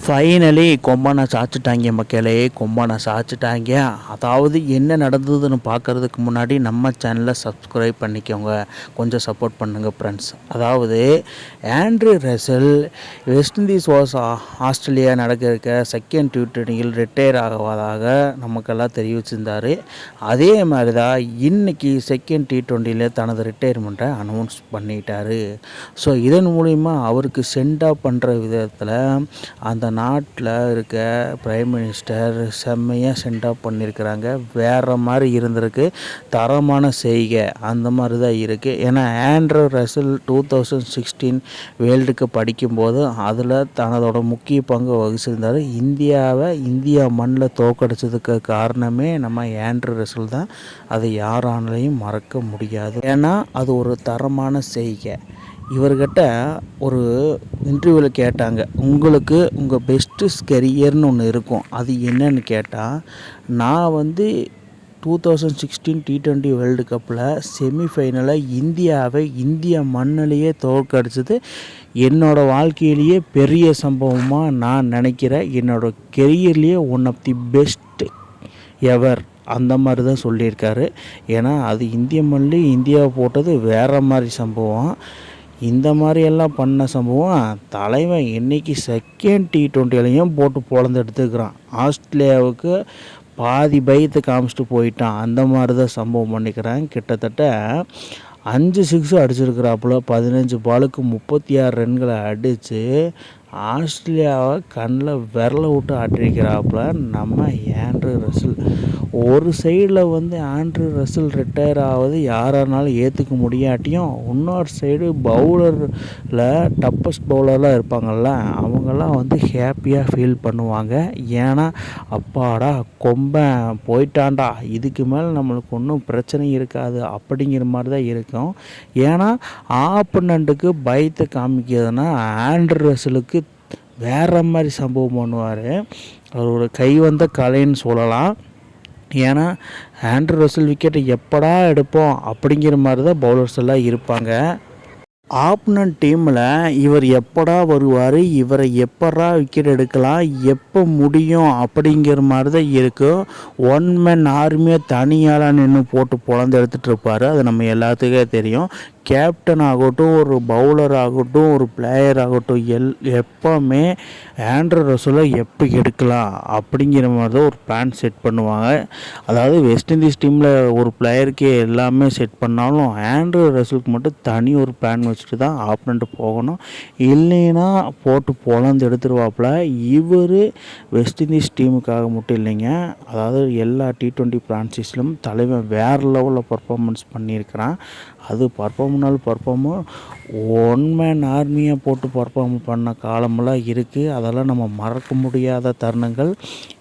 Finally கொம்பானை சாய்ச்சிட்டாங்க மக்களே, கொம்பானை சாய்ச்சிட்டாங்க. அதாவது என்ன நடந்ததுன்னு பார்க்குறதுக்கு முன்னாடி நம்ம சேனலை சப்ஸ்கிரைப் பண்ணிக்கோங்க, கொஞ்சம் சப்போர்ட் பண்ணுங்கள் ஃப்ரெண்ட்ஸ். அதாவது Andrew Russell west Indies was Australia நடக்க செகண்ட் T20யில் ரிட்டையர் ஆகுவதாக நமக்கெல்லாம் தெரிவிச்சிருந்தார். அதே மாதிரி தான் இன்றைக்கி செகண்ட் T20யில் தனது ரிட்டையர்மெண்ட்டை அனௌன்ஸ் பண்ணிட்டார். ஸோ இதன் மூலிமா அவருக்கு சென்ட் ஆஃப் பண்ணுற விதத்தில் அந்த நாட்டில் இருக்க பிரைம் மினிஸ்டர் செம்மையாக சென்ட் ஆஃப் பண்ணியிருக்கிறாங்க. வேறு மாதிரி இருந்திருக்கு, தரமான செய்கை அந்த மாதிரி தான் இருக்குது. ஏன்னா ஆண்ட்ரூ ரசல் 2016 வேர்ல்டு கப் படிக்கும்போது அதில் தனதோட முக்கிய பங்கு வகிச்சிருந்தார். இந்தியா மண்ணில் தோக்கடிச்சதுக்கு காரணமே நம்ம ஆண்ட்ரூ ரசல் தான். அதை யாராலையும் மறக்க முடியாது. ஏன்னா அது ஒரு தரமான செய்கை. இவர்கிட்ட ஒரு இன்டர்வியூவில் கேட்டாங்க, உங்களுக்கு உங்கள் பெஸ்ட்டு கெரியர்னு ஒன்று இருக்கும், அது என்னன்னு கேட்டால், நான் 2016 T20 வேர்ல்டு கப்பில் செமிஃபைனலில் இந்தியா மண்ணிலேயே தோற்கடிச்சது என்னோடய வாழ்க்கையிலேயே பெரிய சம்பவமாக நான் நினைக்கிறேன். என்னோடய கெரியர்லேயே one of the best ever அந்த மாதிரி தான் சொல்லியிருக்காரு. ஏன்னா அது இந்திய மண்ணிலேயே இந்தியாவை போட்டது வேறு மாதிரி சம்பவம். இந்த மாதிரியெல்லாம் பண்ண சம்பவம் தலைவன் இன்றைக்கி செகண்ட் T20லையும் போட்டு பொழந்து எடுத்துக்கிறான். ஆஸ்திரேலியாவுக்கு பாதி பயத்தை காமிச்சிட்டு போயிட்டான். அந்த மாதிரி தான் சம்பவம் பண்ணிக்கிறான். கிட்டத்தட்ட 5 6 அடிச்சிருக்கிறாப்புல. 15 பாலுக்கு 36 ரன்களை அடித்து ஆஸ்திரேலியாவை கண்ணில் விரலை விட்டு ஆட்டிருக்கிறாப்புல நம்ம ஆண்ட்ரூ ரசல். ஒரு சைடில் ஆண்ட்ரூ ரசல் ரிட்டையர் ஆகுது யாரானாலும் ஏற்றுக்க முடியாட்டியும், இன்னொரு சைடு பவுலரில் டப்பஸ்ட் பவுலர்லாம் இருப்பாங்கள்ல, அவங்கெல்லாம் ஹாப்பியாக ஃபீல் பண்ணுவாங்க. ஏன்னா அப்பாடா கொம்பன் போயிட்டான்டா, இதுக்கு மேலே நம்மளுக்கு ஒன்றும் பிரச்சனை இருக்காது அப்படிங்கிற மாதிரி தான் இருக்கும். ஏன்னா ஆப்பனண்ட்டுக்கு பயத்தை காமிக்கிறதுனா ஆண்ட்ரூ ரசலுக்கு வேறு மாதிரி சம்பவம் பண்ணுவார். அவரோட கை வந்த கலைன்னு சொல்லலாம். ஏன்னா ஆண்ட்ரூ ரசல் விக்கெட்டை எப்படா எடுப்போம் அப்படிங்கிற மாதிரி தான் பவுலர்ஸ் எல்லாம் இருப்பாங்க. ஆப்னன்ட் டீமில் இவர் எப்படா வருவார், இவரை எப்படா விக்கெட் எடுக்கலாம், எப்போ முடியும் அப்படிங்கிற மாதிரி தான் இருக்கும். ஒன் மேன் ஆர்மியாக தனியால் நின்று போட்டு பொழந்து எடுத்துகிட்டு இருப்பார். அது நம்ம எல்லாத்துக்கே தெரியும். கேப்டன் ஆகட்டும், ஒரு பவுலர் ஆகட்டும், ஒரு பிளேயர் ஆகட்டும், எப்போவுமே ஆண்ட்ரூ ரசலை எப்போ எடுக்கலாம் அப்படிங்கிற மாதிரி தான் ஒரு பிளான் செட் பண்ணுவாங்க. அதாவது வெஸ்ட் இண்டீஸ் டீமில் ஒரு பிளேயருக்கு எல்லாமே செட் பண்ணாலும் ஆண்ட்ரூ ரசலுக்கு மட்டும் தனி ஒரு பிளான் வச்சுட்டு தான் ஆப்னண்ட்டு போகணும். இல்லைன்னா போட்டு பொழந்து எடுத்துருவாப்புல. இவர் வெஸ்ட் இண்டீஸ் டீமுக்காக மட்டும் இல்லைங்க, அதாவது எல்லா T20 பிரான்சைஸ்லும் தலைவன் வேறு லெவலில் பர்ஃபார்மன்ஸ் பண்ணியிருக்கிறான். அது பர்ஃபார்மோ ஒன் மேன் ஆர்மியை போட்டு பர்ஃபார்ம் பண்ண காலமெல்லாம் இருக்குது. அதெல்லாம் நம்ம மறக்க முடியாத தருணங்கள்.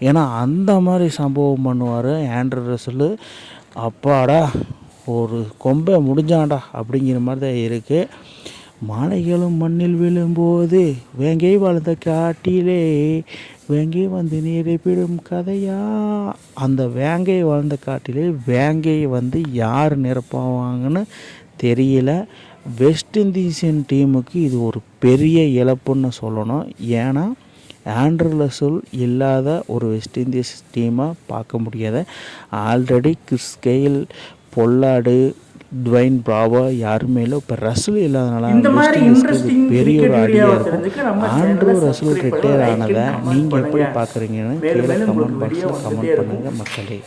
ஏன்னா அந்த மாதிரி சம்பவம் பண்ணுவார் ஆண்ட்ரூ ரசல். அப்பாடா ஒரு கொம்பை முடிஞ்சாண்டா அப்படிங்கிற மாதிரி தான் இருக்குது. மாலைகளும் மண்ணில் விழும்போது வேங்கை வாழ்ந்த காட்டிலே வேங்கை நீரை பிடும் கதையா. அந்த வேங்கை வாழ்ந்த காட்டிலே வேங்கை யார் நிரப்பாவாங்கன்னு தெரியல. வெஸ்ட் இண்டீஸின் டீமுக்கு இது ஒரு பெரிய இழப்புன்னு சொல்லணும். ஏன்னா ஆண்ட்ரூ ரசல் இல்லாத ஒரு வெஸ்ட் இண்டீஸ் டீமாக பார்க்க முடியாத. Already Chris Gayle, Pollard, Dwayne Bravo யாருமே இல்லை. இப்போ ரசல் இல்லாதனால வெஸ்ட் இண்டீஸ்க்கு பெரிய ஒரு அடியாக இருக்கும். ஆண்ட்ரூ ரசல் ரிட்டையர் ஆனதை நீங்கள் எப்படி பார்க்குறீங்கன்னு கீழே கமெண்ட் பாக்ஸில் கமெண்ட் பண்ணுங்கள் மக்களே.